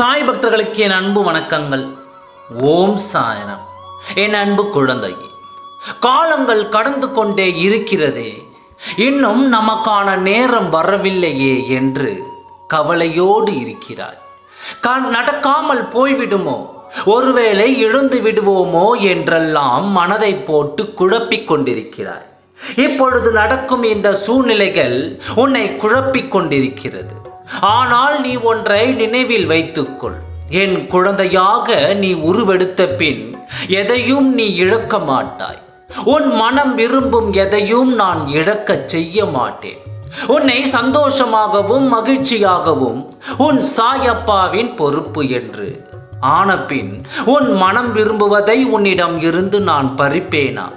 சாய் பக்தர்களுக்கு என் அன்பு வணக்கங்கள். ஓம் சாயனம். என் அன்பு குழந்தையே, காலங்கள் கடந்து கொண்டே இருக்கிறதே, இன்னும் நமக்கான நேரம் வரவில்லையே என்று கவலையோடு இருக்கிறாய். நடக்காமல் போய்விடுமோ, ஒருவேளை இழந்து விடுவோமோ என்றெல்லாம் மனதை போட்டு குழப்பிக் கொண்டிருக்கிறாய். இப்பொழுது நடக்கும் இந்த சூழ்நிலைகள் உன்னை குழப்பிக் கொண்டிருக்கிறது. ஆனால் நீ ஒன்றை நினைவில் வைத்துக்கொள். என் குழந்தையாக நீ உருவெடுத்த பின் எதையும் நீ இழக்க மாட்டாய். உன் மனம் விரும்பும் எதையும் நான் இழக்கச் செய்ய மாட்டேன். உன்னை சந்தோஷமாகவும் மகிழ்ச்சியாகவும் உன் சாயப்பாவின் பொறுப்பு என்று ஆனபின் உன் மனம் விரும்புவதை உன்னிடம் இருந்து நான் பறிப்பேனா?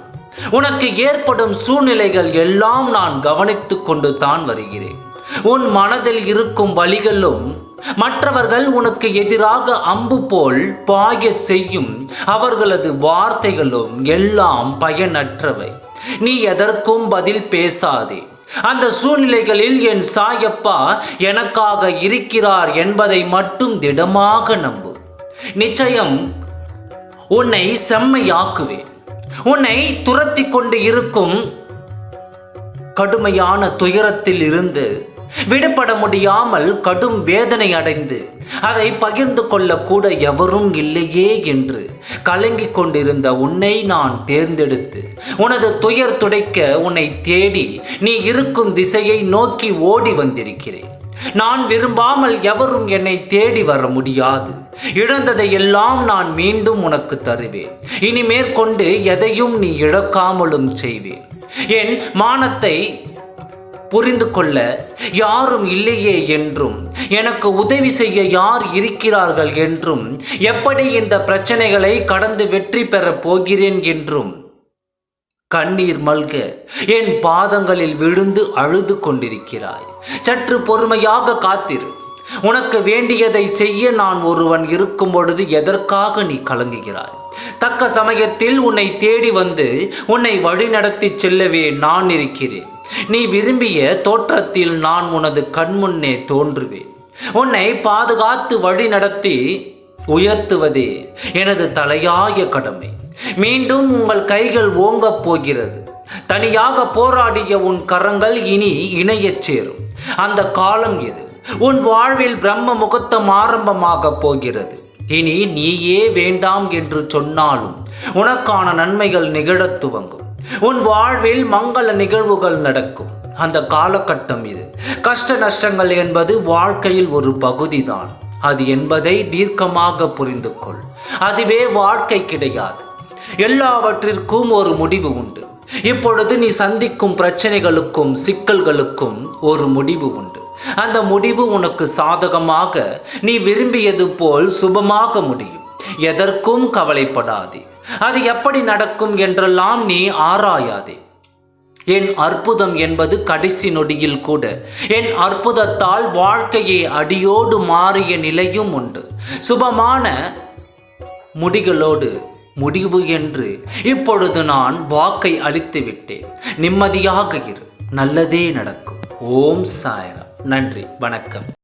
உனக்கு ஏற்படும் சூழ்நிலைகள் எல்லாம் நான் கவனித்து கொண்டு தான் வருகிறேன். உன் மனதில் இருக்கும் வலிகளும் மற்றவர்கள் உனக்கு எதிராக அம்பு போல் பாய செய்யும் அவர்களது வார்த்தைகளும் எல்லாம் பயனற்றவை. நீ எதற்கும் பதில் பேசாதே. அந்த சூழ்நிலைகளில் என் சாயப்பா எனக்காக இருக்கிறார் என்பதை மட்டும் திடமாக நம்பு. நிச்சயம் உன்னை செம்மையாக்குவேன். உன்னை துரத்தி கொண்டு இருக்கும் கடுமையான துயரத்தில் இருந்து விடுபட முடியாமல் கடும் வேதனை அடைந்து அதை பகிர்ந்து கொள்ளக்கூட எவரும் இல்லையே என்று கலங்கிக் கொண்டிருந்த உன்னை நான் தேர்ந்தெடுத்து உனது துயர் துடைக்க உன்னை தேடி நீ இருக்கும் திசையை நோக்கி ஓடி வந்திருக்கிறேன். நான் விரும்பாமல் எவரும் என்னை தேடி வர முடியாது. இழந்ததை எல்லாம் நான் மீண்டும் உனக்கு தருவேன். இனி மேற்கொண்டு எதையும் நீ இழக்காமலும் செய்வேன். என் மானத்தை புரிந்து கொள்ள யாரும் இல்லையே என்றும், எனக்கு உதவி செய்ய யார் இருக்கிறார்கள் என்றும், எப்படி இந்த பிரச்சனைகளை கடந்து வெற்றி பெறப் போகிறேன் என்றும் கண்ணீர் மல்க என் பாதங்களில் விழுந்து அழுது கொண்டிருக்கிறாய். சற்று பொறுமையாக காத்திரு. உனக்கு வேண்டியதை செய்ய நான் ஒருவன் இருக்கும் பொழுது எதற்காக நீ கலங்குகிறாய்? தக்க சமயத்தில் உன்னை தேடி வந்து உன்னை வழிநடத்தி செல்லவே நான் இருக்கிறேன். நீ விரும்பிய தோற்றத்தில் நான் உனது கண்முன்னே தோன்றுவேன். உன்னை பாதுகாத்து வழி நடத்தி உயர்த்துவதே எனது தலையாய கடமை. மீண்டும் உங்கள் கைகள் ஓங்கப் போகிறது. தனியாக போராடிய உன் கரங்கள் இனி இணையச் சேரும். அந்த காலம் இது. உன் வாழ்வில் பிரம்ம முகூர்த்தம் ஆரம்பமாக போகிறது. இனி நீயே வேண்டாம் என்று சொன்னாலும் உனக்கான நன்மைகள் நிகழத் துவங்கும். உன் வாழ்வில் மங்கள நிகழ்வுகள் நடக்கும். அந்த காலகட்டம் இது. கஷ்ட நஷ்டங்கள் என்பது வாழ்க்கையில் ஒரு பகுதிதான். அது என்பதை தீர்க்கமாக புரிந்து கொள். அதுவே வாழ்க்கை கிடையாது. எல்லாவற்றிற்கும் ஒரு முடிவு உண்டு. இப்பொழுது நீ சந்திக்கும் பிரச்சனைகளுக்கும் சிக்கல்களுக்கும் ஒரு முடிவு உண்டு. அந்த முடிவு உனக்கு சாதகமாக நீ விரும்பியது போல் சுபமாக முடியும். எதற்கும் கவலைப்படாதே. அது எப்படி நடக்கும் என்றெல்லாம் நீ ஆராயாதே. என் அற்புதம் என்பது கடைசி நொடியில் கூட என் அற்புதத்தால் வாழ்க்கையை அடியோடு மாறிய நிலையும் உண்டு. சுபமான முடிகளோடு முடிவு என்று இப்பொழுது நான் வாக்கை அளித்து விட்டேன். நிம்மதியாக இரு. நல்லதே நடக்கும். ஓம் சாய்ராம். நன்றி, வணக்கம்.